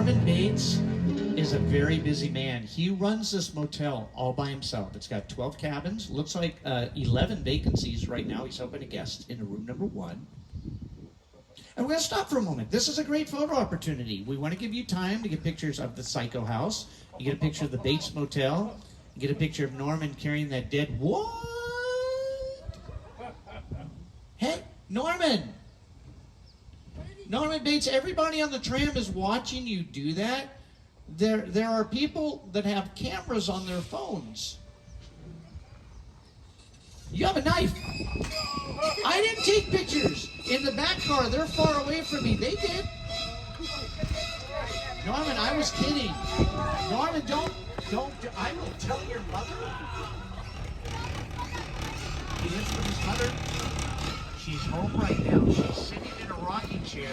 Norman Bates is a very busy man. He runs this motel all by himself. It's got 12 cabins. Looks like 11 vacancies right now. He's hoping a guest in room number 1. And we're going to stop for a moment. This is a great photo opportunity. We want to give you time to get pictures of the Psycho House. You get a picture of the Bates Motel. You get a picture of Norman carrying that dead... What? Hey, Norman! Norman Bates, everybody on the tram is watching you do that. There are people that have cameras on their phones. You have a knife. I didn't take pictures. In the back car, they're far away from me. They did. Norman, I was kidding. Norman, don't, I will tell your mother. He lives with his mother. She's home right now. She's sitting in a rocking chair.